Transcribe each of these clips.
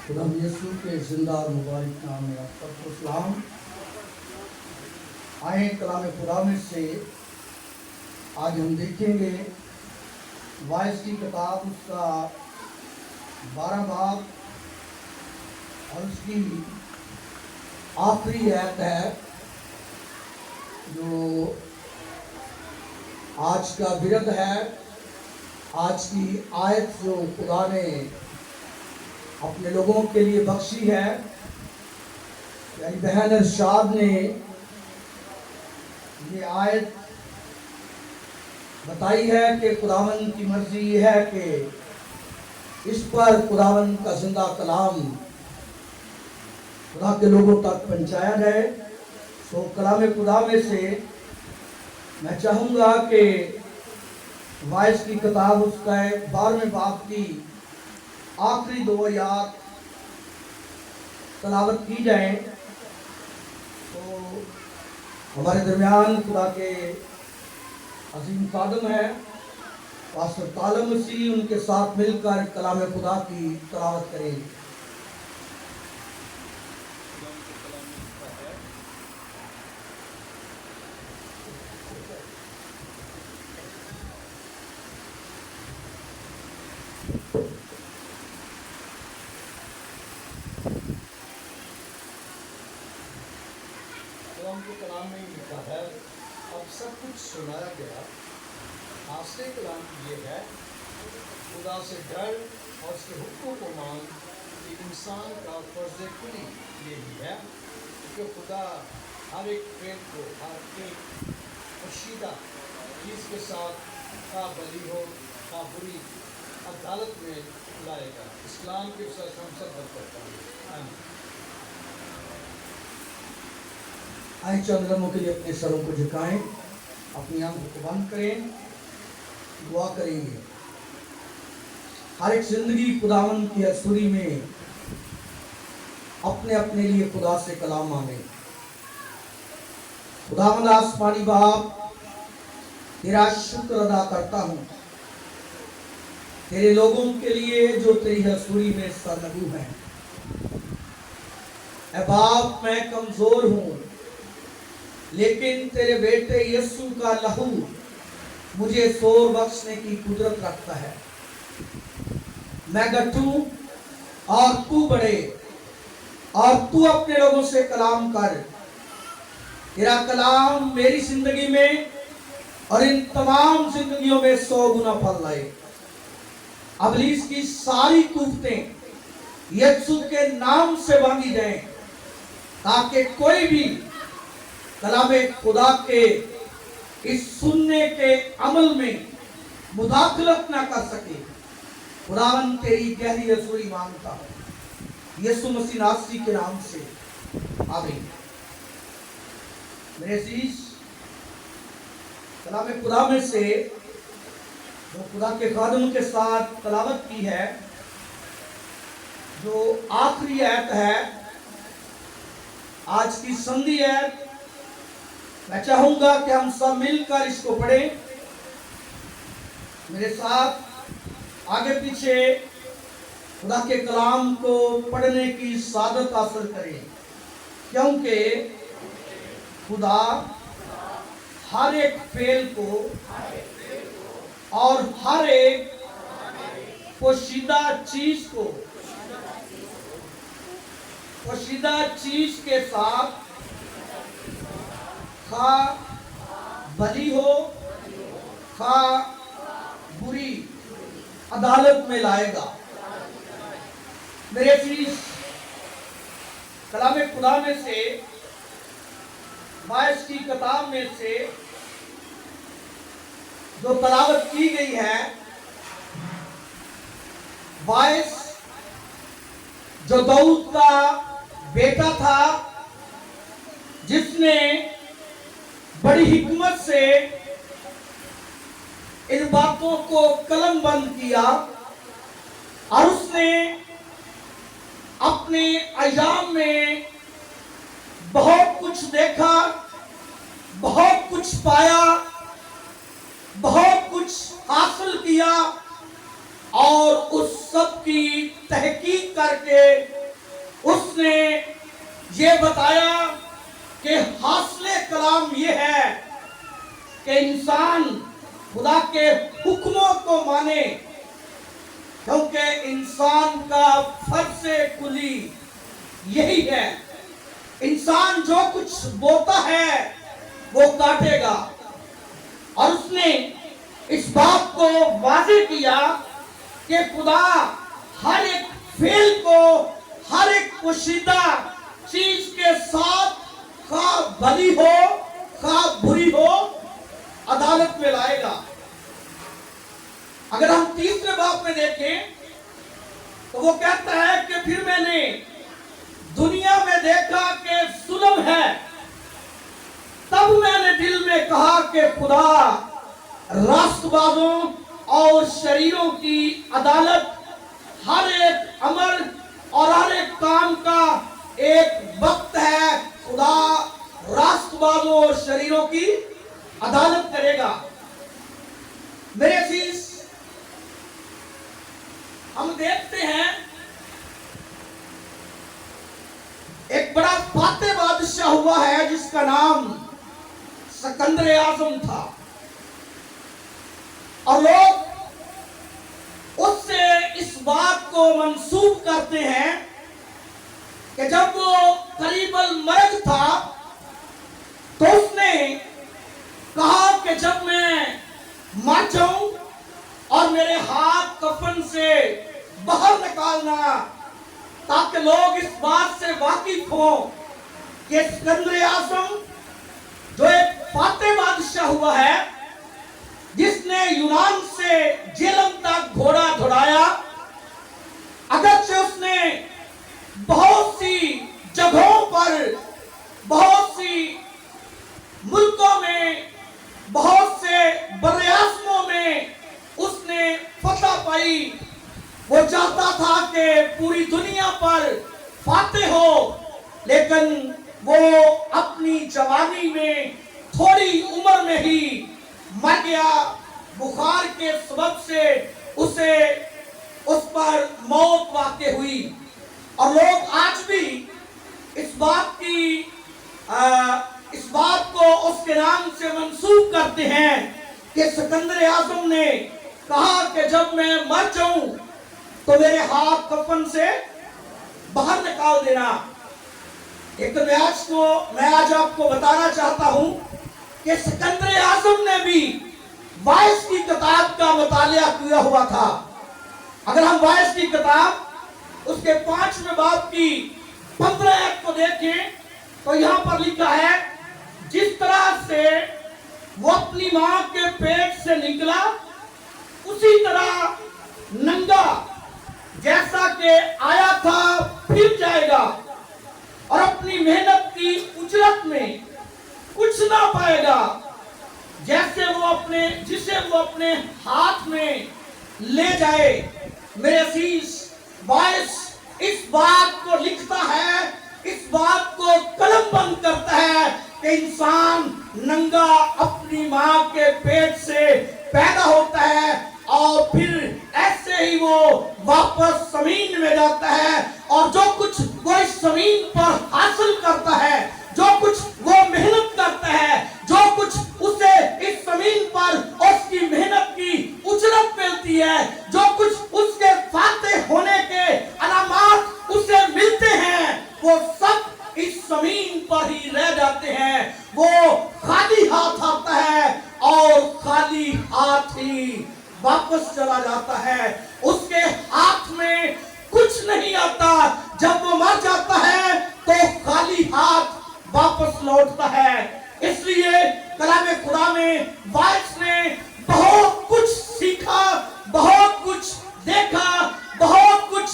خدا یسوع کے زندہ اور مبارک نام میں آپ سب کو سلام۔ آئیں کلام خدا میں سے آج ہم دیکھیں گے وائس کی کتاب، اس کا 12 باب اور اس کی آخری آیت ہے جو آج کا ورد ہے۔ آج کی آیت جو خدا نے اپنے لوگوں کے لیے بخشی ہے، یعنی بہن ارشاد نے یہ آیت بتائی ہے کہ خداوند کی مرضی یہ ہے کہ اس پر خداوند کا زندہ کلام خدا کے لوگوں تک پہنچایا جائے۔ سو کلام خدا میں سے میں چاہوں گا کہ وائس کی کتاب اس کا 12ویں باب کی آخری 2 آیات تلاوت کی جائیں۔ تو ہمارے درمیان خدا کے عظیم خادم ہے پاسٹر طالب مسیح، ان کے ساتھ مل کر کلام خدا کی تلاوت کریں گے۔ کلام کے کلام میں لکھا ہے، اب سب کچھ سنایا گیا۔ حاصل کلام یہ ہے، خدا سے ڈر اور اس کے حکموں کو مان کہ انسان کا فرض کلی یہی ہے کہ خدا ہر ایک فعل کو ہر ایک پوشیدہ چیز کے ساتھ خواہ بھلی ہو خواہ بری عدالت میں لائے گا۔ اسلام کے ساتھ ہم سب کرتا ہوں۔ آمین۔ آئیں چند لمحوں کے لیے اپنے سروں کو جھکائیں، اپنی آنکھوں کو بند کریں، دعا کریں گے۔ ہر ایک زندگی خداوند کی حضوری میں اپنے اپنے لیے خدا سے کلام مانگے۔ خداوند آسمانی باپ، تیرا شکر ادا کرتا ہوں تیرے لوگوں کے لیے جو تیری حضوری میں سرنگو ہیں۔ اے باپ، میں کمزور ہوں، لیکن تیرے بیٹے یسوع کا لہو مجھے زور بخشنے کی قدرت رکھتا ہے۔ میں گٹوں اور تو بڑھے، اور تو اپنے لوگوں سے کلام کر۔ تیرا کلام میری زندگی میں اور ان تمام زندگیوں میں 100 گنا پھل لائے۔ ابلیس کی ساری قوتیں یسوع کے نام سے بھاگی جائیں، تاکہ کوئی بھی کلام خدا کے اس سننے کے عمل میں مداخلت نہ کر سکے۔ خداوند تیری گہری حضوری مانگتا ہوں یسوع مسیح ناصری کے نام سے، آمین۔ میرے عزیز، کلام خدا میں سے جو خدا کے خادم کے ساتھ تلاوت کی ہے، جو آخری آیت ہے، آج کی سندھی آیت، میں چاہوں گا کہ ہم سب مل کر اس کو پڑھیں۔ میرے ساتھ آگے پیچھے خدا کے کلام کو پڑھنے کی سعادت حاصل کریں، کیونکہ خدا ہر ایک فعل کو اور ہر ایک پوشیدہ چیز کو پوشیدہ چیز کے ساتھ خواہ بھلی ہو خواہ بری عدالت میں لائے گا۔ میرے عزیز، کلام خدا میں سے وائس کی کتاب میں سے جو تلاوت کی گئی ہے، وائس جو داؤد کا بیٹا تھا، جس نے بڑی حکمت سے ان باتوں کو قلم بند کیا، اور اس نے اپنے ایام میں بہت کچھ دیکھا، بہت کچھ پایا، بہت کچھ حاصل کیا، اور اس सब की तहकीक करके उसने ये बताया कि हासिल कलाम ये है कि इंसान खुदा के हुक्मों को माने, क्योंकि इंसान का फर्ज कुली यही है, इंसान जो कुछ बोता है वो काटेगा। और उसने इस बात को वाज़ेह किया कि खुदा हर एक फेल को, हर एक पोशीदा चीज के साथ खा भली हो खा बुरी हो अदालत में लाएगा। अगर हम तीसरे बाब में देखें तो वो कहता है कि फिर मैंने दुनिया में देखा कि जुल्म है, तब मैंने दिल में कहा कि खुदा रास्तबाजों और शरीरों की अदालत हर एक अमल और हर एक काम का एक वक्त है, खुदा रास्तबाजों और शरीरों की अदालत करेगा। मेरे अजीज, हम देखते हैं एक बड़ा फातेह बादशाह हुआ है जिसका नाम सिकंदर आजम था, और लोग उससे इस बात को मंसूब करते हैं कि जब वो करीबल मर्ग था तो उसने कहा कि जब मैं मर जाऊं और मेरे हाथ कफन से बाहर निकालना, ताकि लोग इस बात से वाकिफ हों कि सिकंदर आजम जो एक फातेह बादशाह हुआ है, जिसने यूनान से जेलम तक घोड़ा दौड़ाया, अगरचे उसने बहुत सी जगहों पर, बहुत सी मुल्कों में, बहुत से बरयाज़मों में उसने फतह पाई। वो चाहता था कि पूरी दुनिया पर फातेह हो, लेकिन वो अपनी जवानी में थोड़ी उम्र में ही मर गया। बुखार के सबब से उसे उस पर मौत वाक़ हुई। और लोग आज भी इस बात को उसके नाम से मंसूब करते हैं कि सिकंदर आजम ने कहा कि जब मैं मर जाऊं तो मेरे हाथ कफन से बाहर निकाल देना। एक मैं आज आपको बताना चाहता हूं कि सिकंदर आजम ने भी वाइस की किताब का मुतालिया किया हुआ था। अगर हम वाइस की किताब उसके 5वें बाब की 15 को देखें तो यहाँ पर लिखा है, जिस तरह से वो अपनी मां के पेट से निकला उसी तरह नंगा जैसा कि आया था फिर जाएगा, और अपनी मेहनत की उजरत में कुछ ना पाएगा, जिसे वो अपने हाथ में ले जाए। मेरे अजीज, वाइस इस बात को लिखता है, इस बात को कलम बंद करता है कि इंसान नंगा अपनी मां के पेट से पैदा होता है और फिर ऐसे ही वो वापस जमीन में जाता है, और जो कुछ वो इस जमीन पर हासिल करता है, जो कुछ वो मेहनत करता है, जो कुछ उसे इस जमीन पर उसकी मेहनत की उजरत मिलती है, जो कुछ उसके फातेह होने के अलामात उसे मिलते हैं, वो सब इस जमीन पर ही रह जाते हैं। वो खाली हाथ आता है और खाली हाथ ही वापस चला जाता है। उसके हाथ में कुछ नहीं आता। जब वो मर जाता है तो खाली हाथ वापस लौटता है। इसलिए कलाम खुदा में वाइस ने बहुत कुछ सीखा, बहुत कुछ देखा, बहुत कुछ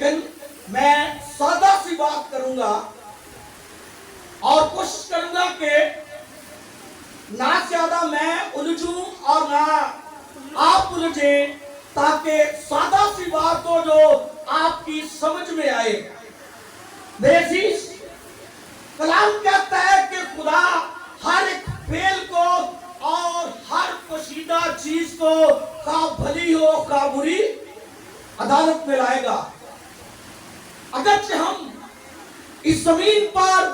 लेकिन मैं सादा सी बात करूंगा और कोशिश करूंगा कि ना ज्यादा मैं उलझूं और ना आप उलझे, ताकि सादा सी बात हो जो आपकी समझ में आए। मेरे अजीज, कलाम कहता है कि खुदा हर एक फेल को और हर पोशीदा चीज को खा भली हो खा बुरी अदालत में लाएगा। अगरचे हम इस जमीन पर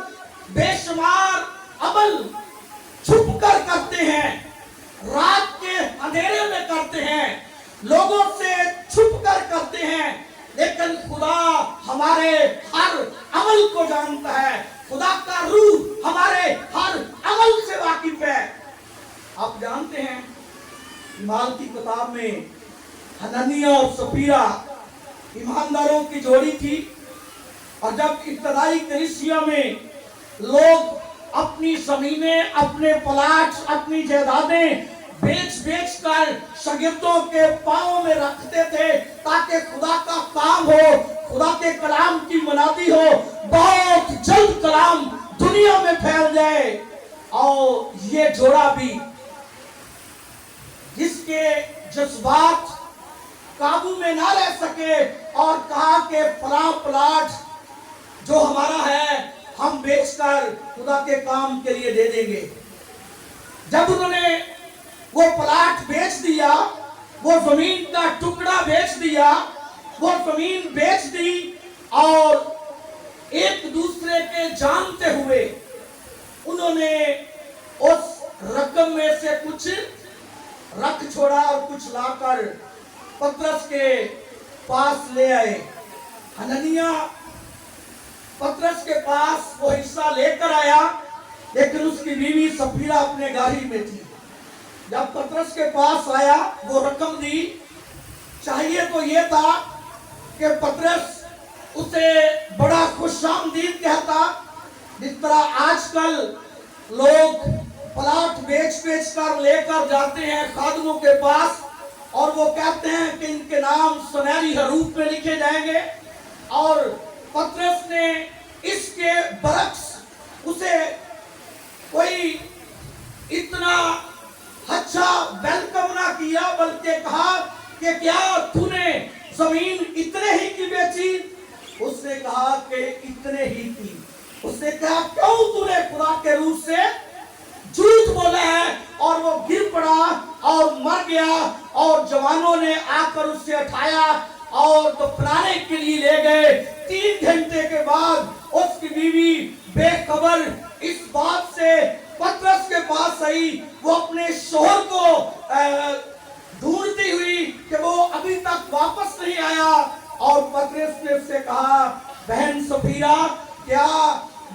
बेशुमार अमल छुप कर करते हैं, रात के अंधेरे में करते हैं, लोगों से छुप कर करते हैं, लेकिन खुदा हमारे हर अमल को जानता है। खुदा का रूह हमारे हर अमल से वाकिफ है। आप जानते हैं ईमान की किताब में हननिया और सफीरा ईमानदारों की जोड़ी थी, और जब इब्तदाई कलीसिया में लोग अपनी जमीनें, अपने प्लाट, अपनी जायदादें बेच कर शागिर्दों के पांवों में रखते थे ताकि खुदा का काम हो, खुदा के कलाम की मुनादी हो, बहुत जल्द कलाम दुनिया में फैल जाए। और ये जोड़ा भी जिसके जज्बात काबू में ना रह सके और कहा कि फलां प्लाट जो हमारा है हम बेचकर खुदा के काम के लिए दे देंगे। जब उन्होंने वो प्लाट बेच दिया, वो जमीन का टुकड़ा बेच दिया, वो जमीन बेच दी और एक दूसरे के जानते हुए उन्होंने उस रकम में से कुछ रख छोड़ा और कुछ लाकर पतरस के पास ले आए। हननिया पतरस के पास वो हिस्सा लेकर आया, लेकिन उसकी बीवी सफीरा अपने गाड़ी में थी। जब पतरस के पास आया, वो रकम दी। चाहिए तो ये था कि पतरस उसे बड़ा खुशामदीद कहता, जिस तरह आजकल लोग प्लाट बेच कर लेकर जाते हैं खादिमों के पास और वो कहते हैं कि इनके नाम सुनहरी हरूफ में लिखे जाएंगे। और पतरस ने इसके बरक्स उसे कोई इतना अच्छा वेलकम ना किया, बल्कि कहा कि क्या तूने जमीन इतने ही की बेची? उसने कहा कि इतने ही की। उसने कहा क्यों तूने खुदा के रूह से झूठ बोला है? और वो गिर पड़ा और मर गया, और जवानों ने आकर उसे उठाया और दफनाने के लिए ले गए। 3 घंटे के बाद उसकी बीवी बेखबर इस बात से पतरस के पास आई। वो अपने शोहर को ढूंढती हुई कि वो अभी तक वापस नहीं आया, और पतरस ने उससे कहा, बहन सफीरा, क्या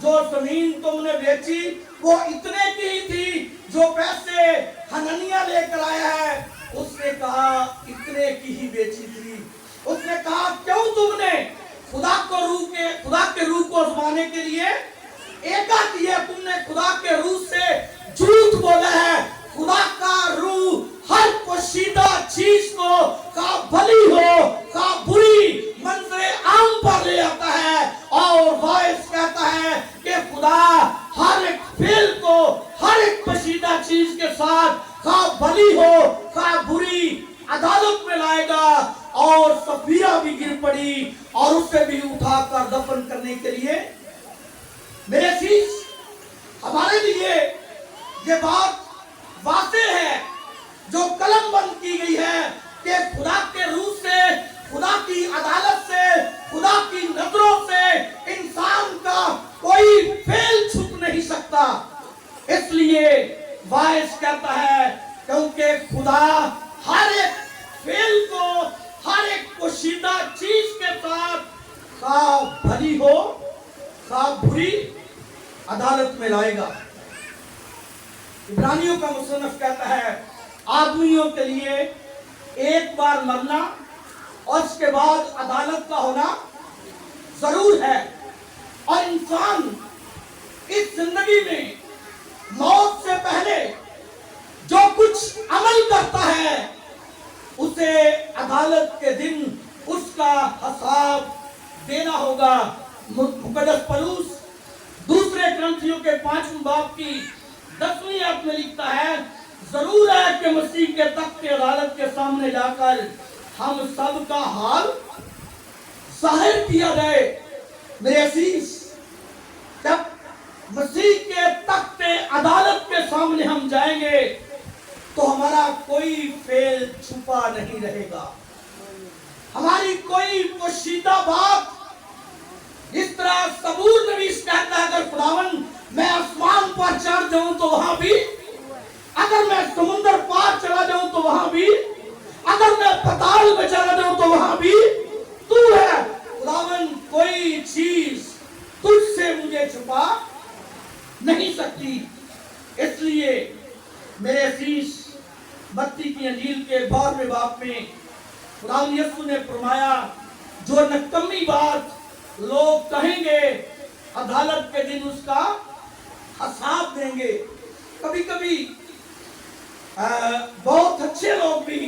जो जमीन तुमने बेची वो इतने की ही थी जो पैसे हननिया लेकर आया है? उसने कहा इतने की ही बेची थी। उसने कहा क्यों तुमने खुदा के रूह को आजमाने के लिए एका किया? तुमने खुदा के रूह से झूठ बोला है। खुदा का रूह हर पोशीदा चीज को का भली हो का बुरी मंजरे आम पर ले आता है, और वाइस कहता है कि खुदा हर एक फेल को हर एक पोशीदा चीज के साथ का भली हो का बुरी अदालत में लाएगा। और सफीरा भी गिर पड़ी और उसे भी उठाकर दफन करने के लिए। मेरे अजीज, हमारे लिए ये बात वाज़ेह है जो कलम बंद की गई है कि खुदा के रूह से, खुदा की अदालत से, खुदा की नजरों से इंसान का कोई फेल छुप नहीं सकता। इसलिए वाइस कहता है क्योंकि खुदा हर एक फेल को हर एक पोशीदा चीज के साथ खा भली हो खा बुरी अदालत में लाएगा। इब्रानियों का मुसन्निफ कहता है आदमियों के लिए एक बार मरना और उसके बाद अदालत का होना जरूर है, और इंसान इस जिंदगी में मौत से पहले जो कुछ अमल करता है उसे अदालत के दिन उसका हिसाब देना होगा। मुकद्दस पौलुस दूसरे ग्रंथियों के 5वें बाब की 10वीं आयत में लिखता है, जरूर है कि मसीह के तख्त अदालत के सामने जाकर हम सब का हाल जाहिर किया जाए। मेरे अजीज, जब मसीह के तख्त अदालत के सामने हम जाएंगे तो हमारा कोई फेल छुपा नहीं रहेगा, हमारी कोई पोशीदा बात। इस तरह सबूर नबी कहता है, अगर खुदावन मैं आसमान पर चढ़ जाऊं तो वहां भी, अगर मैं समुद्र पार चला जाऊं तो वहां भी, अगर मैं पाताल में चला जाऊं तो वहां भी तू है खुदावन, कोई चीज तुझसे मुझे छुपा नहीं सकती। इसलिए मेरे अजीज, मत्ती की अंजील के 12वें बाब में खुदावन यीशु ने फरमाया, जो नकम्मी बात लोग कहेंगे अदालत के दिन उसका हिसाब देंगे। कभी कभी बहुत अच्छे लोग भी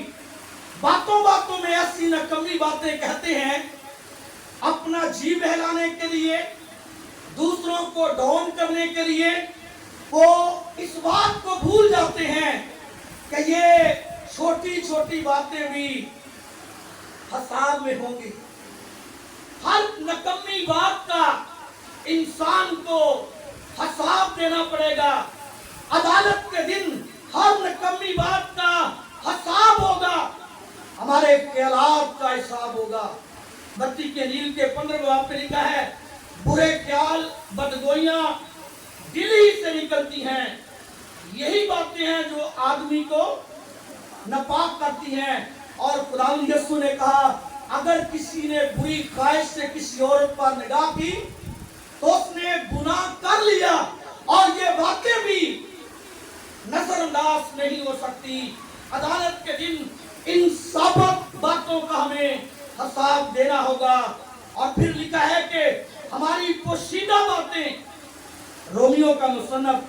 बातों बातों में ऐसी नकम्मी बातें कहते हैं, अपना जी बहलाने के लिए, दूसरों को डाउन करने के लिए। वो इस बात को भूल जाते हैं कि ये छोटी छोटी बातें भी हिसाब में होंगी। हर नकम्मी बात का इंसान को हिसाब देना पड़ेगा। अदालत के दिन हर नकम्मी बात का हिसाब होगा, हमारे ख्यालात का हिसाब होगा। मत्ती के अंजील के 15वें बाब में लिखा है, बुरे ख्याल बदगोइयां दिल ही से निकलती हैं, यही बातें हैं जो आदमी को नापाक करती हैं। और खुदावंद यीशु ने कहा, अगर किसी ने बुरी ख्वाहिश से किसी औरत पर निगाह की तो उसने गुनाह कर लिया, और ये बातें भी नजरअंदाज नहीं हो सकती। अदालत के दिन इन सब बातों का हमें हिसाब देना होगा। और फिर लिखा है कि हमारी पोशीदा बातें, रोमियो का मुसन्नफ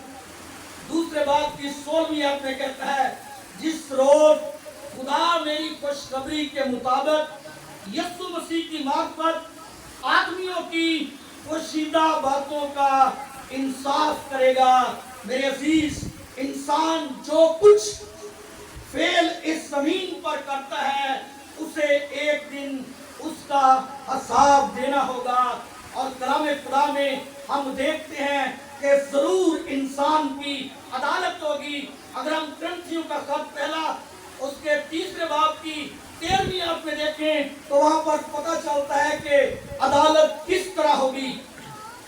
दूसरे बाब की 16वीं आयत में कहता है, जिस रोज खुदा मेरी खुशखबरी के मुताबिक यीशु मसीह की मार्फत आदमियों की पोशीदा बातों का इंसाफ करेगा। मेरे अजीज, इंसान जो कुछ फेल इस जमीन पर करता है उसे एक दिन उसका हिसाब देना होगा। और कलाम खुदा में हम देखते हैं कि जरूर इंसान की अदालत होगी। अगर हम ग्रंथियों का खत पहला उसके 3रे बाब की 13वीं आयत में देखें तो वहां पर पता चलता है कि अदालत किस तरह होगी।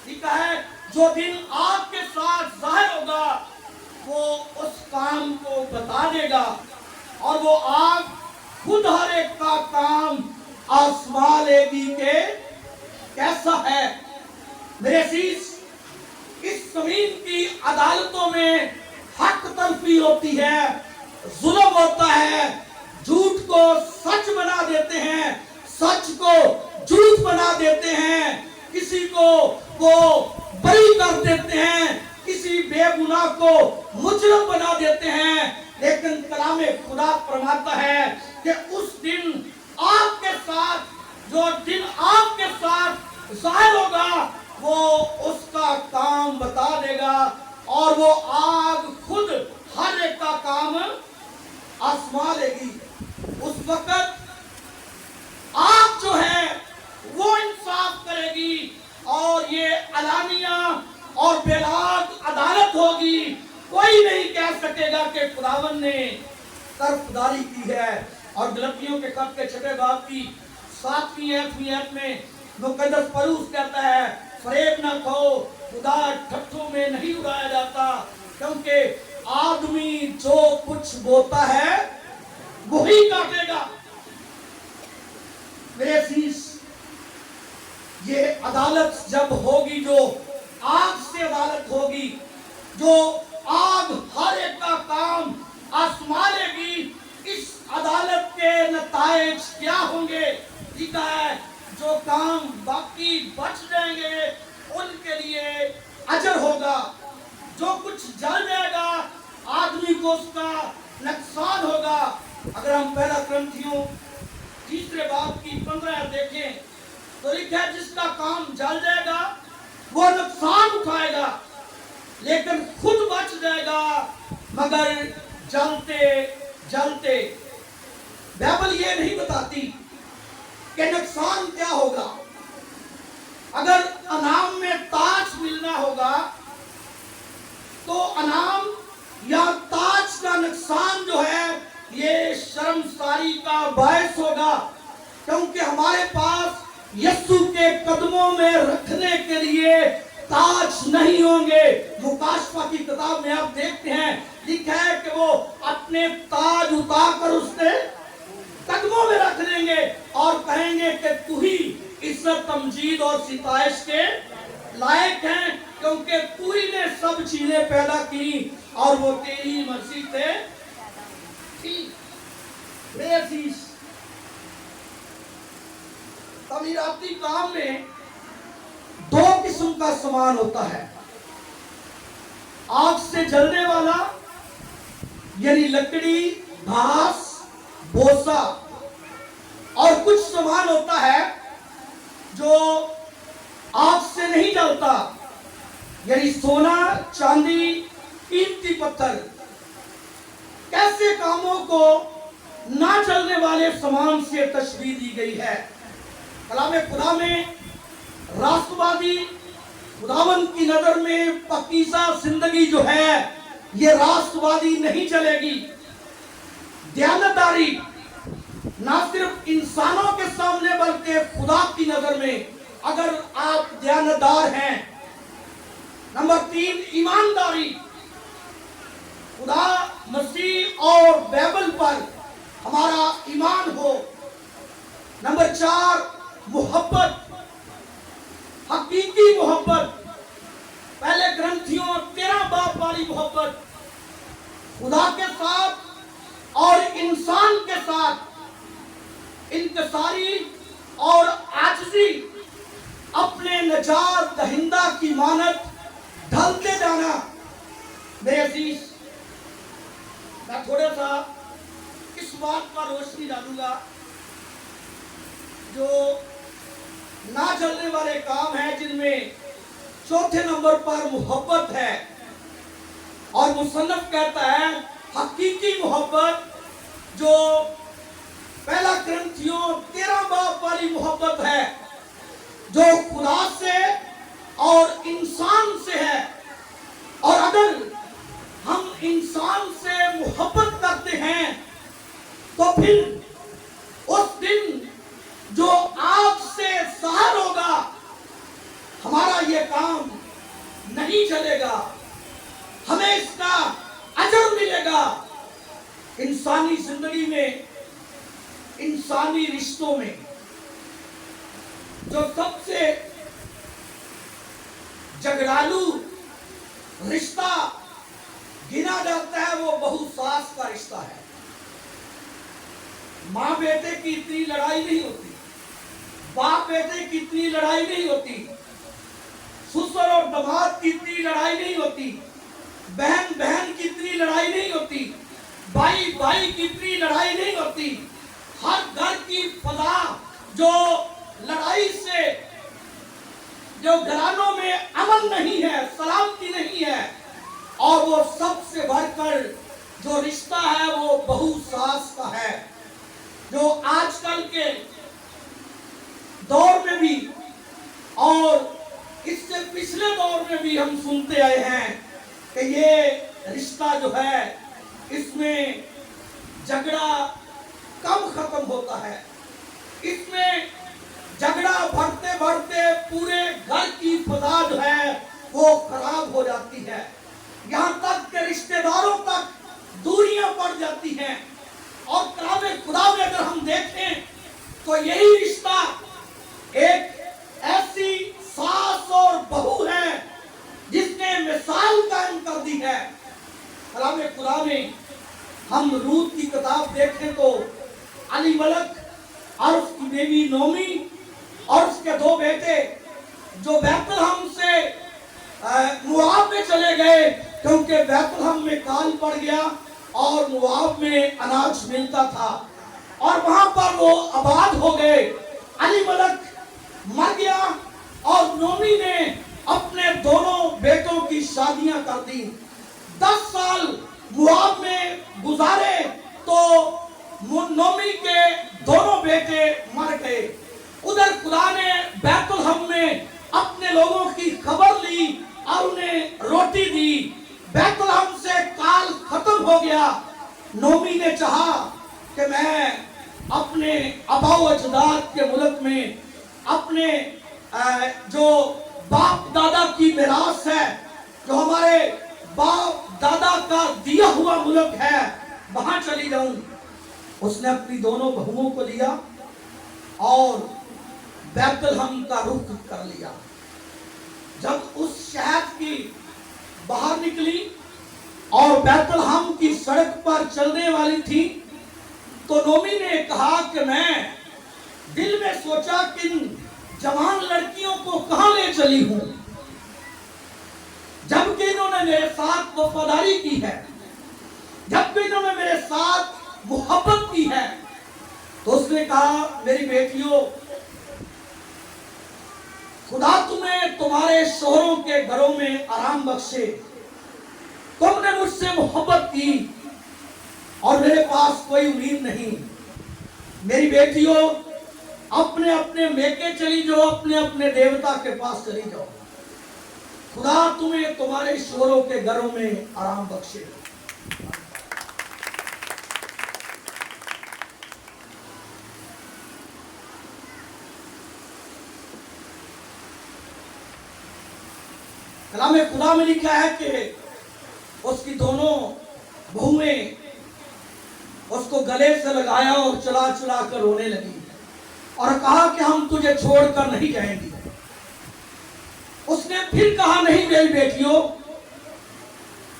लिखा है, जो दिन आग के साथ जाहिर होगा वो उस काम को बता देगा, और वो आग खुद हर एक का काम आजमा लेगी के कैसा है। मेरे अजीज, इस जमीन की अदालतों में हक तलफी होती है, जुल्म होता है, झूठ को सच बना देते हैं, सच को झूठ बना देते हैं, किसी को वो बरी कर देते हैं, किसी बेगुनाह को मुजरिम बना देते हैं। लेकिन कलाम खुदा फरमाता है कि उस दिन आपके साथ, जो दिन आपके साथ जाहिर होगा वो उसका काम बता देगा, और वो आग खुद हर एक का काम आजमा लेगी। उस वक्त आग जो है वो इंसाफ करेगी, और ये अलानिया और बेलाग अदालत होगी। कोई नहीं कह सकेगा कि खुदावन ने तरफदारी की है। और गलतियों के खत के 6वें बाब की 7वीं आयत में मुकद्दस पौलुस कहता है, फरेब न खाओ, खुदा ठट्ठों में नहीं उड़ाया जाता, क्योंकि आदमी जो कुछ बोता है वही काटेगा। मेरे अजीज, ये अदालत जब होगी, जो आग से अदालत होगी, जो आग हर एक का काम आजमा लेगी, इस अदालत के नताइज क्या होंगे? लिखा है, जो काम बाकी बच जाएंगे उनके लिए अजर होगा, जो कुछ जल जाएगा आदमी को उसका नुकसान होगा। अगर हम पहला ग्रंथियों 3रे बाब की 15 देखें तो लिखा है जिसका काम जल जाएगा वो नुकसान उठाएगा, लेकिन खुद बच जाएगा मगर जलते जलते। बाइबल ये नहीं बताती कि नुकसान क्या होगा। अगर अनाम में ताज मिलना होगा तो अनाम या ताज का नुकसान जो है ये शर्मसारी का बायस होगा, क्योंकि हमारे पास यीशु के कदमों में रखने के लिए ताज नहीं होंगे। मुकाशवा की किताब में आप देखते हैं लिखा है कि वो अपने ताज उतार कर उसके कदमों में रख लेंगे और कहेंगे कि तू ही इज्जत तमजीद और सिताइश के लायक हैं, क्योंकि तू ही ने सब चीजें पैदा की और वो तेरी मर्जी से थी। तमीराती काम में दो किस्म का सामान होता है, आग से जलने वाला यानी लकड़ी, घास, भूसा, और कुछ सामान होता है जो आग से नहीं जलता, यानी सोना, चांदी, कीमती पत्थर। कैसे कामों को ना चलने वाले सामान से तशबीह दी गई है। कलामे खुदा में राष्ट्रवादी खुदावन की नजर में पकीज़ा जिंदगी जो है ये राष्ट्रवादी नहीं चलेगी। दयानतदारी ना सिर्फ इंसानों के सामने बल्कि खुदा की नजर में अगर आप दयानतदार हैं। नंबर 3 ईमानदारी, खुदा मसीह और बाइबल पर हमारा ईमान हो। नंबर 4 मोहब्बत, हकीकी मोहब्बत, पहले ग्रंथियों 13 बाब वाली मोहब्बत, खुदा के साथ और इंसान के साथ इंकसारी और आजिज़ी, अपने नजात दहिंदा की मानत ढलते जाना। मेरे अजीज, मैं थोड़ा सा इस बात पर रोशनी डालूंगा जो ना चलने वाले काम हैं, जिनमें चौथे नंबर पर मोहब्बत है। और मुसन्नफ कहता है हकीकी मोहब्बत, जो पहला ग्रंथियों 13 बाब वाली मोहब्बत है, जो खुदा से और इंसान से है। और अगर हम इंसान से मोहब्बत करते हैं तो फिर उस दिन जो आग से सहर होगा, हमारा ये काम नहीं चलेगा, हमें इसका अजर मिलेगा। इंसानी जिंदगी में, इंसानी रिश्तों में जो सबसे झगड़ालू रिश्ता गिना जाता है वो बहू सास का रिश्ता है। माँ बेटे की इतनी लड़ाई नहीं होती, बाप बेटे की इतनी लड़ाई नहीं होती, ससुर और दामाद की इतनी लड़ाई नहीं होती, बहन बहन की इतनी लड़ाई नहीं होती, भाई भाई की इतनी लड़ाई नहीं होती। हर घर की फजा जो लड़ाई से, जो घरानों में अमन नहीं है, सलामती नहीं है, और वो सबसे बढ़कर जो रिश्ता है वो बहू सास का है, जो आजकल के दौर में भी और इससे पिछले दौर में भी हम सुनते आए हैं कि ये रिश्ता जो है इसमें झगड़ा कम खत्म होता है, इसमें झगड़ा बढ़ते बढ़ते पूरे घर की फजा जो है वो खराब हो जाती है, यहाँ तक कि रिश्तेदारों तक दूरियां पड़ जाती हैं। और कलामे खुदा में अगर हम देखें तो यही रिश्ता एक ऐसी सास और बहू है जिसने मिसाल कायम कर दी है। कलामे खुदा में हम रूत की किताब देखें तो अली मलक और उसकी बेबी नोमी और उसके 2 बेटे जो बैतलहम से मुआब में चले गए, क्योंकि बैतलहम में काल पड़ गया और मुआब में अनाज मिलता था और वहां पर वो आबाद हो गए। अली मलक مر گیا اور نومی نے اپنے دونوں بیٹوں کی شادیاں کر دی. 10 سال مواب میں گزارے تو نومی کے دونوں بیٹے مر گئے. ادھر خدا نے بیت الحم میں اپنے لوگوں کی خبر لی اور انہیں روٹی دی. بیت الحم سے کال ختم ہو گیا. نومی نے چاہا کہ میں اپنے آبا و اجداد کے ملک میں اپنے جو باپ دادا کی میراث ہے، جو ہمارے باپ دادا کا دیا ہوا ملک ہے، وہاں چلی جاؤں. اس نے اپنی دونوں بہوؤں کو لیا اور بیت الحم کا رخ کر لیا. جب اس شہر کی باہر نکلی اور بیت الحم کی سڑک پر چلنے والی تھی تو نومی نے کہا کہ میں دل میں سوچا کہ ان جوان لڑکیوں کو کہاں لے چلی ہوں، جبکہ انہوں نے میرے ساتھ وفاداری کی ہے، جبکہ انہوں نے میرے ساتھ محبت کی ہے. تو اس نے کہا میری بیٹیوں، خدا تمہیں تمہارے شوہروں کے گھروں میں آرام بخشے. تم نے مجھ سے محبت کی اور میرے پاس کوئی امید نہیں. میری بیٹیوں، اپنے اپنے میکے چلی جاؤ، اپنے اپنے دیوتا کے پاس چلی جاؤ. خدا تمہیں تمہارے شوہروں کے گھروں میں آرام بخشے. کلام خدا میں لکھا ہے کہ اس کی دونوں بہویں اس کو گلے سے لگایا اور چلا چلا کر رونے لگی اور کہا کہ ہم تجھے چھوڑ کر نہیں جائیں گی. اس نے پھر کہا نہیں میری بیٹیوں،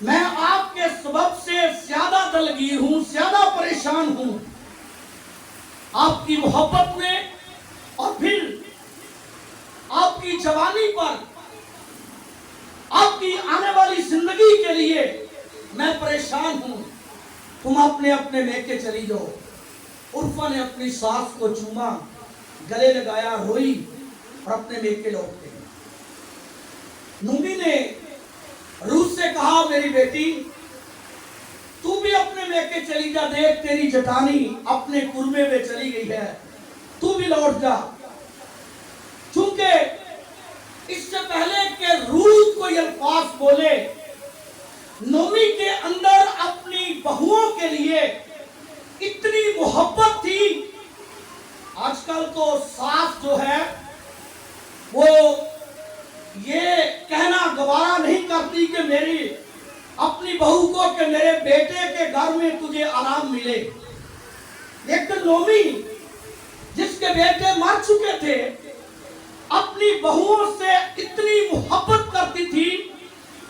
میں آپ کے سبب سے زیادہ دلگیر ہوں، زیادہ پریشان ہوں آپ کی محبت میں، اور پھر آپ کی جوانی پر، آپ کی آنے والی زندگی کے لیے میں پریشان ہوں. تم اپنے اپنے میکے چلی جاؤ. عرفہ نے اپنی ساس کو چوما، گلے لگایا، روئی اور اپنے میکے لوٹ گئی. نومی نے روت سے کہا میری بیٹی تو بھی اپنے میکے چلی جا، دیکھ تیری جٹانی اپنے قربے میں چلی گئی ہے، تو بھی لوٹ جا. چونکہ اس سے پہلے کہ روت کو یہ الفاظ بولے، نومی کے اندر اپنی بہوؤں کے لیے اتنی محبت تھی. آج کل تو ساس جو ہے وہ یہ کہنا گوارا نہیں کرتی کہ میری اپنی بہو کو کہ میرے بیٹے کے گھر میں تجھے آرام ملے. لیکن نومی جس کے بیٹے مر چکے تھے اپنی بہوؤں سے اتنی محبت کرتی تھی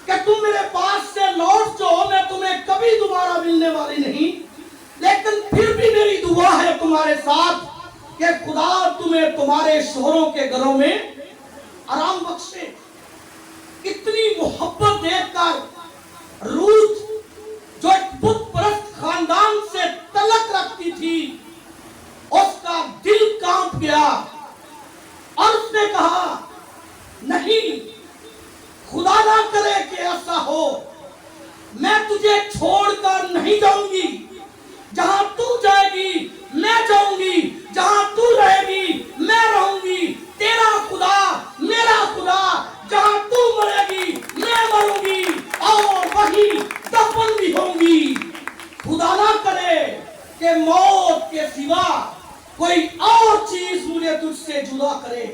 کہ تم میرے پاس سے لوٹ جاؤ، میں تمہیں کبھی دوبارہ ملنے والی نہیں، لیکن پھر بھی میری دعا ہے تمہارے ساتھ کہ خدا تمہیں تمہارے شوہروں کے گھروں میں آرام بخشے. اتنی محبت دیکھ کر روت جو ایک بت پرست خاندان سے تعلق رکھتی تھی، اس کا دل کانپ گیا اور اس نے کہا نہیں، خدا نہ کرے کہ ایسا ہو، میں تجھے چھوڑ کر نہیں جاؤں گی. جہاں تو جائے گی میں جاؤں گی، جہاں تو رہے گی میں رہوں گی. تیرا خدا میرا خدا، جہاں تو مرے گی میں مروں گی اور وہی دفن بھی ہوں گی. خدا نہ کرے کہ موت کے سوا کوئی اور چیز مجھے تجھ سے جدا کرے.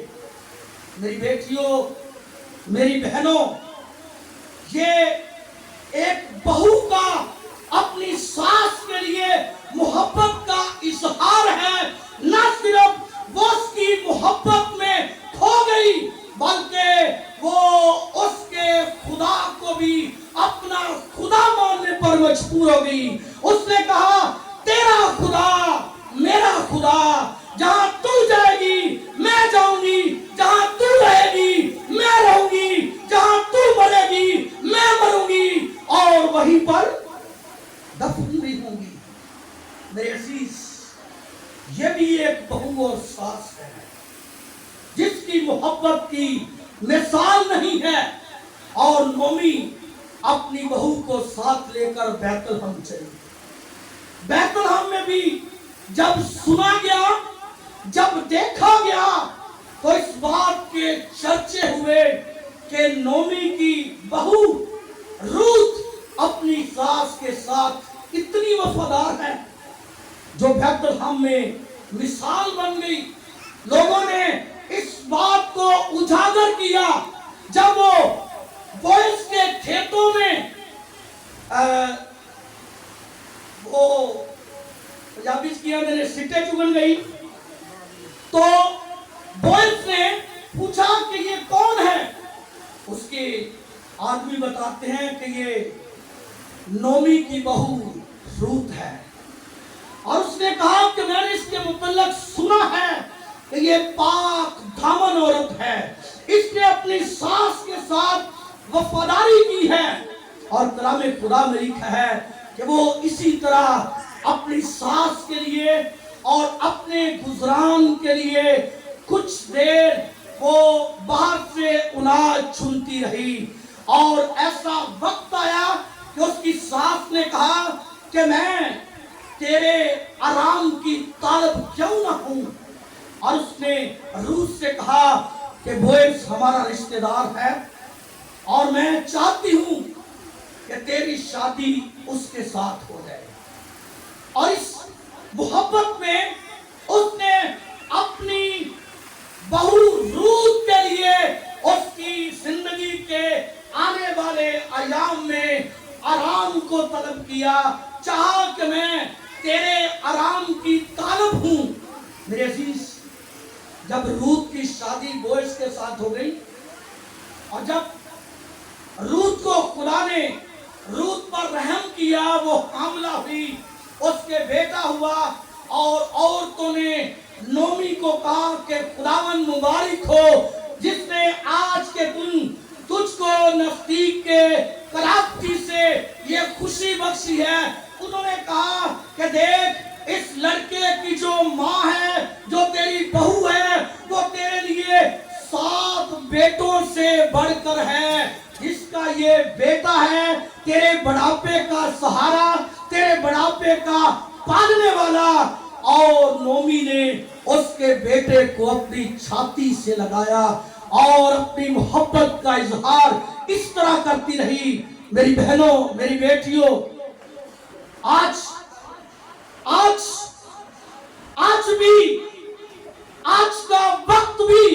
میری بیٹیوں، میری بہنوں، یہ ایک بہو کا اپنی ساس کے لیے محبت کا اظہار ہے. نہ صرف وہ اس کی محبت میں کھو گئی بلکہ وہ اس کے خدا کو بھی اپنا خدا ماننے پر مجبور ہو گئی. اس نے کہا تیرا خدا میرا خدا، جہاں تو جائے گی میں جاؤں گی، جہاں تو رہے گی میں رہوں گی، جہاں تو مرے گی میں مروں گی اور وہیں پر دفن بھی ہوں گی. میرے عزیز، یہ بھی ایک بہو اور ساس ہے جس کی की मिसाल नहीं है। और नोमी अपनी बहू को साथ लेकर बैतलहम चली। बैतलहम में भी जब सुना गया, जब देखा गया, तो इस बात के चर्चे हुए कि नोमी की बहू रूथ अपनी सास के साथ इतनी वफादार है, जो बैतलहम में मिसाल बन गई। लोगों ने इस बात को उजागर किया जब वो बोएज के खेतों में वो पंजाबी किया मैंने सिट्टे चुगन गई, तो बोएज ने पूछा कि ये कौन है। उसके आदमी बताते हैं कि ये नोमी की बहू रूथ है। और उसने कहा कि मैंने इसके मुतल्लक सुना है कि ये पाक दामन औरत है, इसने अपनी सास के साथ वफादारी की है। और कलामे खुदा में लिखा है कि वो इसी तरह अपनी सास के लिए और अपने गुजरान के लिए कुछ देर वो बाहर से अनाज चुनती रही। और ऐसा वक्त आया कि उसकी सास ने कहा कि मैं तेरे आराम की तालब क्यों ना हूं। और उसने रूथ से कहा कि बोएज हमारा रिश्तेदार है और मैं चाहती हूं कि तेरी शादी उसके साथ हो जाए। और इस मोहब्बत में उसने अपनी बहू रूथ के लिए उसकी जिंदगी के आने वाले अयाम में आराम को तलब किया। चाहा कि मैं तेरे आराम की तालब हूं। मेरे अजीज, जब रूथ की शादी बोएज के साथ हो गई और जब रूथ को खुदा ने रूथ पर रहम किया, वो हामला हुई, उसके बेटा हुआ। और औरतों ने नोमी को कहा कि खुदावन मुबारक हो जिसने आज के दिन तुझको नजदीक के कराची से ये खुशी बख्शी है। उन्होंने कहा कि देख, इस लड़के की जो माँ है, जो तेरी बहू है, वो तेरे लिए 7 बेटों से बढ़कर है। जिसका ये बेटा है तेरे बुढ़ापे का सहारा, तेरे बुढ़ापे का पालने वाला। और नोमी ने उसके बेटे को अपनी छाती से लगाया और अपनी मोहब्बत का इजहार इस तरह करती रही। मेरी बहनों, मेरी बेटियों, आज भी, आज का वक्त भी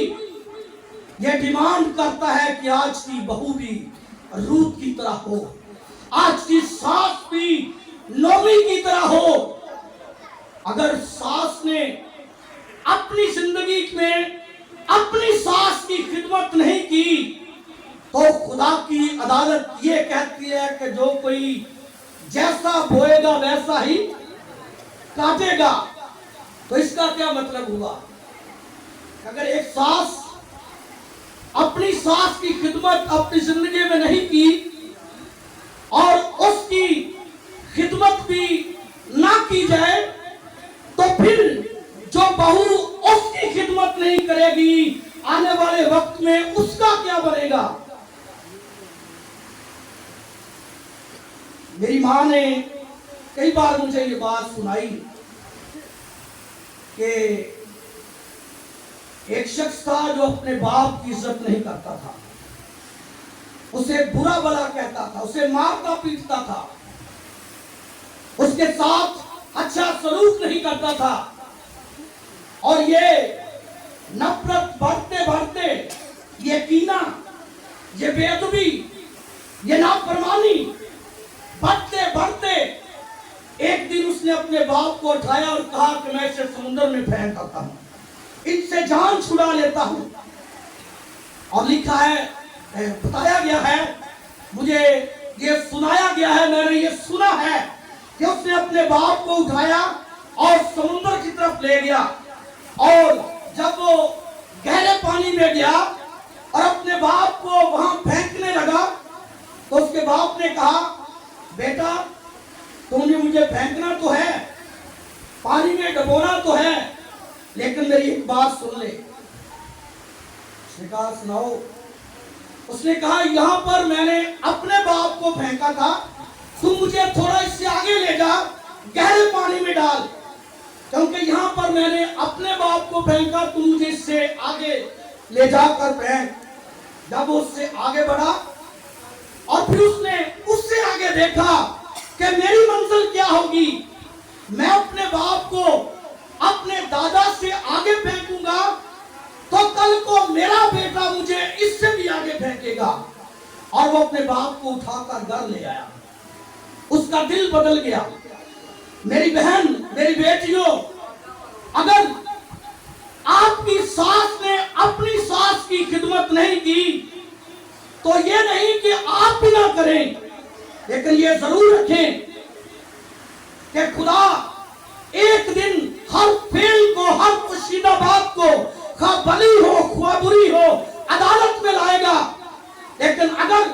ये डिमांड करता है कि आज की बहू भी रूथ की तरह हो, आज की सास भी नोमी की तरह हो। अगर सास ने अपनी जिंदगी में अपनी सास की खिदमत नहीं की, तो खुदा की अदालत ये कहती है कि जो कोई जैसा बोएगा वैसा ही काटेगा। तो इसका क्या मतलब हुआ? अगर एक सास अपनी सास की खिदमत अपनी जिंदगी में नहीं की और उसकी खिदमत भी ना की जाए, तो फिर जो बहू उसकी खिदमत नहीं करेगी, आने वाले वक्त में उसका क्या बनेगा? मेरी मां ने कई बार मुझे ये बात सुनाई कि एक शख्स था जो अपने बाप की इज्जत नहीं करता था, उसे बुरा भला कहता था, उसे मारता पीटता था, उसके साथ अच्छा सलूक नहीं करता था। और ये नफरत बढ़ते बढ़ते, ये कीना, ये बेअदबी, ये नाफरमानी बढ़ते बढ़ते एक दिन उसने अपने बाप को उठाया और कहा कि मैं इसे समुद्र में फेंक देता हूं, इनसे जान छुड़ा लेता हूं। और लिखा है, बताया गया है, मुझे ये सुनाया गया है, मैंने ये सुना है कि उसने अपने बाप को उठाया और समुद्र की तरफ ले गया। और जब वो गहरे पानी में गया और अपने बाप को वहां फेंकने लगा, तो उसके बाप ने कहा, बेटा तुमने मुझे फेंकना तो है, पानी में डुबोना तो है, लेकिन मेरी एक बात सुन ले। उसने कहा सुनाओ। उसने कहा यहाँ पर मैंने अपने बाप को फेंका था, तू मुझे थोड़ा इससे आगे ले जा, गहरे पानी में डाल, क्योंकि यहाँ पर मैंने अपने बाप को फेंका, तू मुझे इससे आगे ले जाकर फेंक। जब वो उससे आगे बढ़ा और फिर उसने उससे आगे देखा कि मेरी मंजिल क्या होगी, मैं अपने बाप को अपने दादा से आगे फेंकूंगा तो कल को मेरा बेटा मुझे इससे भी आगे फेंकेगा। और वो अपने बाप को उठाकर घर ले आया, उसका दिल बदल गया। मेरी बहन, मेरी बेटियों, अगर आपकी सास ने अपनी सास की खिदमत नहीं की तो ये नहीं कि आप भी ना करें, लेकिन ये जरूर रखें कि खुदा एक दिन हर फेल को, हर पोशीदा बात को, खा भली हो खुआ बुरी हो, अदालत में लाएगा। लेकिन अगर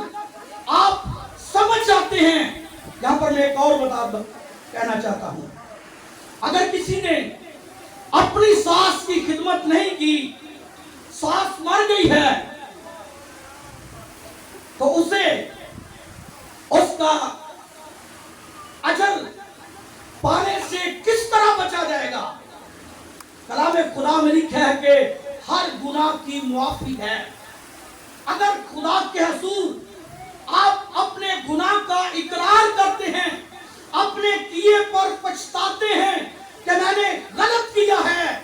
आप समझ जाते हैं, यहां पर मैं एक और कहना चाहता हूं, अगर किसी ने अपनी सास की खिदमत नहीं की, सास मर गई है, तो उसे उसका अजर पाने से किस तरह बचा जाएगा? कलाम खुदा में लिखा है कि हर गुनाह की मुआफी है। अगर खुदा के हुजूर आप अपने गुनाह का इकरार करते हैं, अपने किए पर पछताते हैं कि मैंने गलत किया है,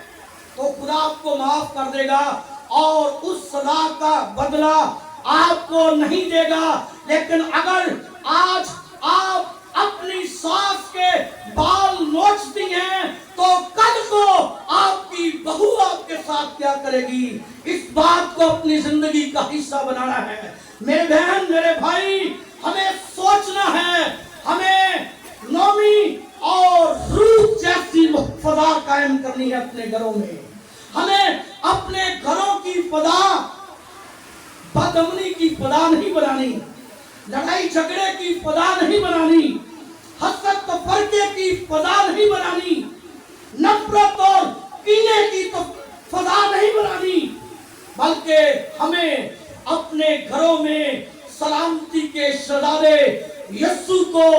तो खुदा आपको माफ कर देगा और उस सजा का बदला आपको नहीं देगा। लेकिन अगर आज आप अपनी सास के बाल नोचती हैं तो कल को आपकी बहू आपके साथ क्या करेगी, इस बात को अपनी जिंदगी का हिस्सा बनाना है। मेरे बहन, मेरे भाई, हमें सोचना है, हमें नोमी और रूत जैसी फजा कायम करनी है अपने घरों में। हमें अपने घरों की फजा बदअमनी की फजा नहीं बनानी, लड़ाई झगड़े की फजा नहीं बनानी, हसद तफरके की फजा नहीं बनानी, नफरत और कीने की तो फजा नहीं बनानी, बल्कि हमें अपने घरों में सलामती के शहजादे यीशु को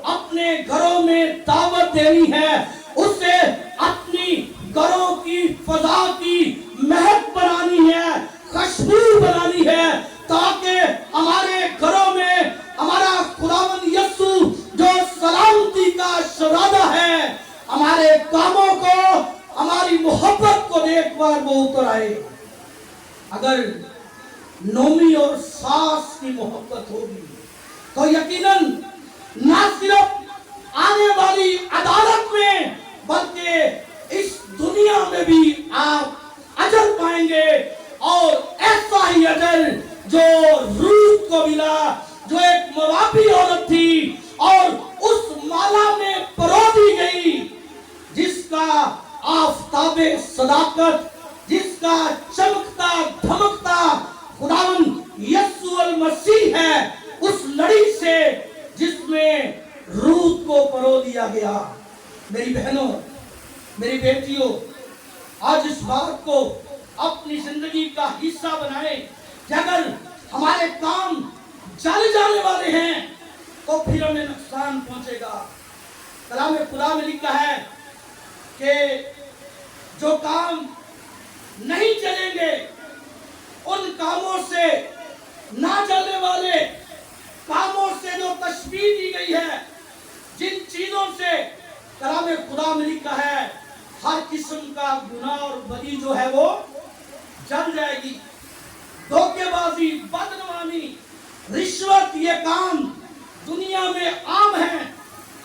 अपने घरों में दावत देनी है, उसे अपनी घरों की फजा की महक बनानी है, खुशबू बनानी है, ताकि हमारे घरों में हमारा खुदावंद यीशु जो सलामती का शहजादा है, हमारे कामों को, हमारी मोहब्बत को देख कर वो उतर आए। अगर नोमी और सास की मोहब्बत होगी तो यकीनन ना सिर्फ आने वाली अदालत में बल्कि इस दुनिया में भी आप अजर पाएंगे, और ऐसा ही अजर जो रूत को मिला, जो एक मोआबी औरत थी और उस माला में परो दी गई, जिसका आफताबे सदाकत, जिसका चमकता धमकता खुदावंद यीशु अल मसीह है, उस लड़ी से जिसमें रूत को परो दिया गया। मेरी बहनों, मेरी बेटियों, आज इस बात को अपनी जिंदगी का हिस्सा बनाएं कि अगर हमारे काम जल जाने वाले हैं तो फिर हमें नुकसान पहुंचेगा। कलाम खुदा में लिखा है कि जो काम नहीं चलेंगे, उन कामों से, ना चलने वाले कामों से जो तशबीह दी गई है, जिन चीजों से कलाम खुदा में लिखा है हर किस्म का गुनाह और बदी जो है वो जल जाएगी। धोखेबाजी, बदनवामी, रिश्वत, ये काम दुनिया में आम है,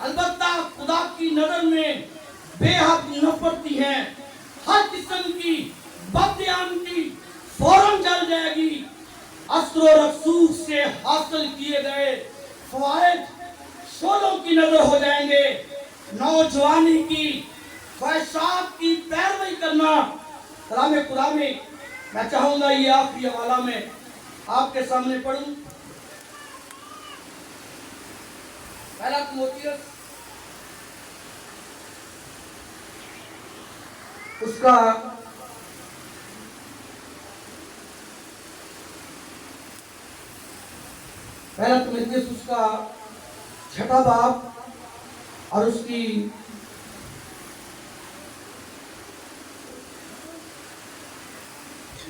अलबत्ता खुदा की नजर में बेहद नफरती है। हर किस्म की बदयानती फौरन जल जाएगी। अस्र और अफसूस से हासिल किए गए फवायद शोलों की नजर हो जाएंगे। नौजवानी की ख्वाहिशात की पैरवी करना। कलाम खुदा में मैं चाहूंगा ये आखिरी हवाला में आपके सामने पढ़ूं। पहला तीमुथियुस उसका पहला तिमुथियुस उसका 6वां बाब और उसकी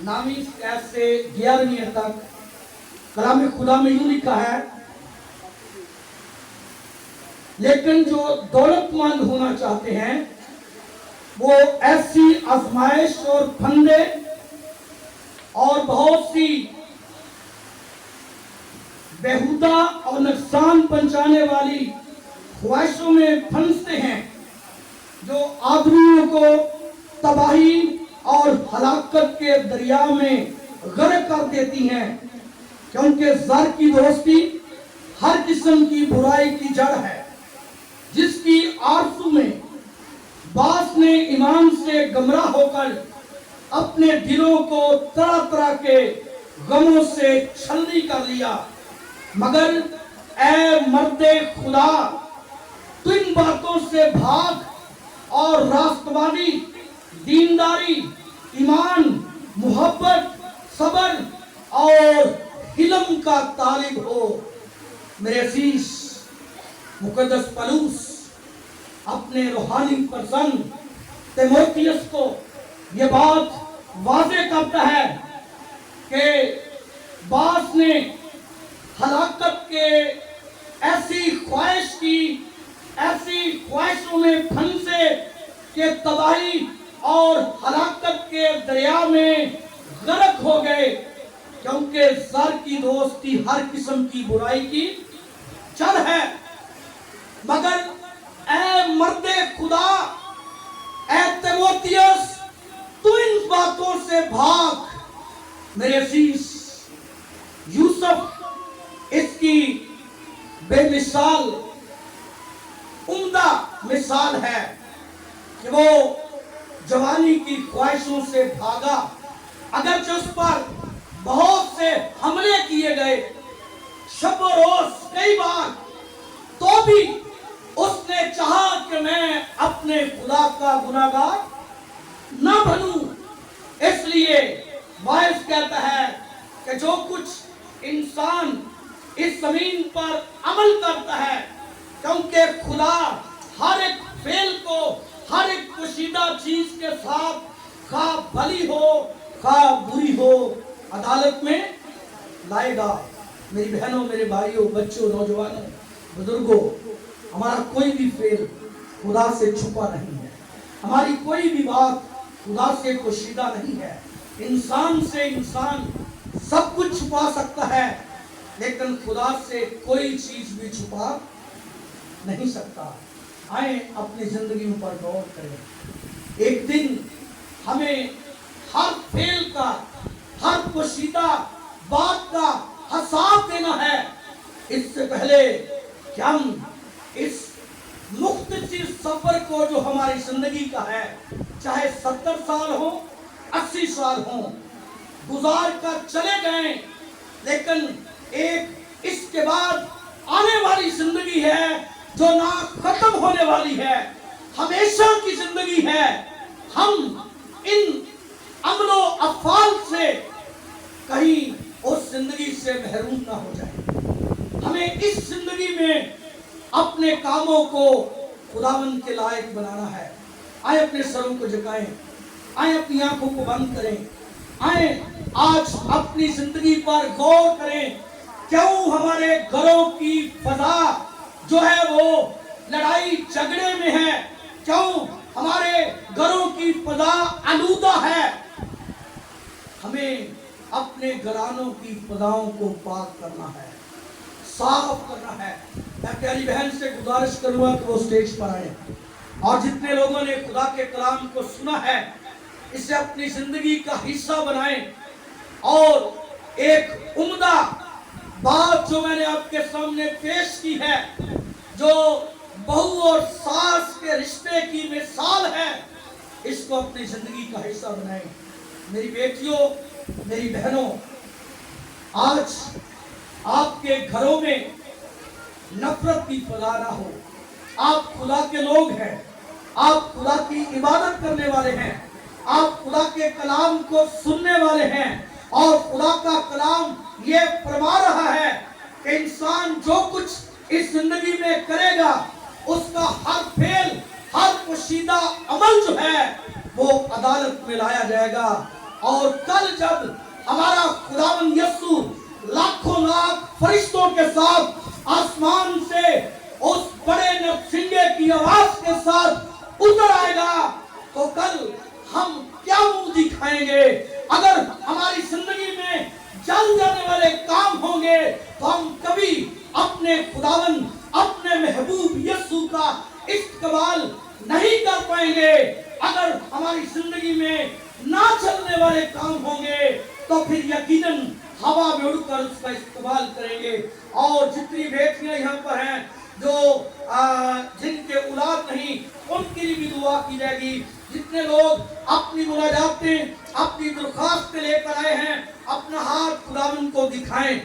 9वीं आयत से 11वीं आयत तक कलाम खुदा में यूं लिखा है, लेकिन जो दौलतमंद होना चाहते हैं वो ऐसी आजमाइश और फंदे और बहुत सी बेहुदा और नुकसान पहुंचाने वाली ख्वाहिशों में फंसते हैं, जो आदमियों को तबाही और हलाकत के दरिया में गर्क कर देती हैं, क्योंकि ज़र की दोस्ती हर किस्म की बुराई की जड़ है, जिसकी आरज़ू में बास ने ईमान से गमराह होकर अपने दिलों को तरह तरह के गमों से छलनी कर लिया। मगर ऐ मर्दे खुदा, तू इन बातों से भाग और रास्तबादी, दीनदारी, ईमान, मोहब्बत, सब्र और इल्म का तालिब हो। मेरे अजीज मुकद्दस पौलुस अपने रूहानी परसन तीमुथियुस को ये बात वाज़ेह करता है कि बास ने हलाकत के ऐसी ख्वाहिश की, ऐसी ख्वाहिशों में फंसे कि तबाही और हलाकत के दरिया में गर्क हो गए, क्योंकि ज़र की दोस्ती हर किस्म की बुराई की जड़ है। मगर ऐ मर्दे खुदा, ऐ तीमुथियुस, तू इन बातों से भाग। मेरे अजीज यूसुफ इसकी बेमिसाल उम्दा मिसाल है कि वो जवानी की ख्वाहिशों से भागा, अगरचे उस पर बहुत से हमले किए गए, शब रोज कई बार, तो भी उसने चाहा कि मैं अपने खुदा का गुनाहगार न बनूं। इसलिए वाइस कहता है कि जो कुछ इंसान इस जमीन पर अमल करता है, क्योंकि खुदा हर एक फेल को, हर एक पोशीदा चीज के साथ, खा भली हो खा बुरी हो, अदालत में लाएगा। मेरी बहनों, मेरे भाइयों, बच्चों, नौजवानों, बुजुर्गों, हमारा कोई भी फेल खुदा से छुपा नहीं है, हमारी कोई भी बात खुदा से पोशीदा नहीं है। इंसान से इंसान सब कुछ छुपा सकता है, लेकिन खुदा से कोई चीज भी छुपा नहीं सकता। आए अपनी जिंदगी पर गौर करें। एक दिन हमें हर फेल का, हर पोशीदा बात का हिसाब देना है। इससे पहले कि हम इस मुख्तसर सफर को, जो हमारी जिंदगी का है, चाहे 70 साल हो, 80 साल हो, गुजार कर चले गए, लेकिन एक इसके बाद आने वाली जिंदगी है जो ना खत्म होने वाली है, हमेशा की जिंदगी है। हम इन अमलो अफाल से कहीं उस जिंदगी से महरूम ना हो जाए। हमें इस जिंदगी में अपने कामों को खुदावंद के लायक बनाना है। आए अपने सरों को झुकाएं, आए अपनी आंखों को बंद करें, आए आज अपनी जिंदगी पर गौर करें। क्यों हमारे घरों की फजा जो है वो लड़ाई झगड़े में है? क्यों हमारे घरों की फजा आलूदा है? हमें अपने घरानों की फजाओं को पाक करना है, साफ करना है। मैं प्यारी बहन से गुजारिश करूंगा कि वो स्टेज पर आए, और जितने लोगों ने खुदा के कलाम को सुना है, इसे अपनी जिंदगी का हिस्सा बनाएं। और एक उम्दा बात जो मैंने आपके सामने पेश की है, जो बहू और सास के रिश्ते की मिसाल है, इसको अपनी जिंदगी का हिस्सा बनाएं। मेरी बेटियों, मेरी बहनों, आज आपके घरों में नफरत की फजा ना हो। आप खुदा के लोग हैं, आप खुदा की इबादत करने वाले हैं, आप खुदा के कलाम को सुनने वाले हैं, और खुदा का कलाम ये फरमा रहा है कि कि इंसान जो कुछ इस जिंदगी में करेगा उसका हर फेल, हर पोशीदा अमल जो है वो अदालत में लाया जाएगा। और कल जब हमारा खुदावंद यीशु लाखों लाख फरिश्तों के साथ आसमान से उस बड़े नरसिंगे की आवाज के साथ उतर आएगा, तो कल हम क्या मुंह दिखाएंगे? अगर हमारी जिंदगी में जल जाने वाले काम होंगे तो हम कभी अपने खुदावन, अपने महबूब यीशु का इस्तकबाल नहीं कर पाएंगे। अगर हमारी जिंदगी में ना चलने वाले काम होंगे तो फिर यकीनन हवा में उड़कर उसका इस्तकबाल करेंगे। और जितनी बेटियां यहाँ पर हैं जो जिनके औलाद नहीं, उनके लिए भी दुआ की जाएगी। जितने लोग अपनी मुनाजातें, अपनी दरख्वास्तें लेकर आए हैं, अपना हाथ खुदावंद को दिखाएं।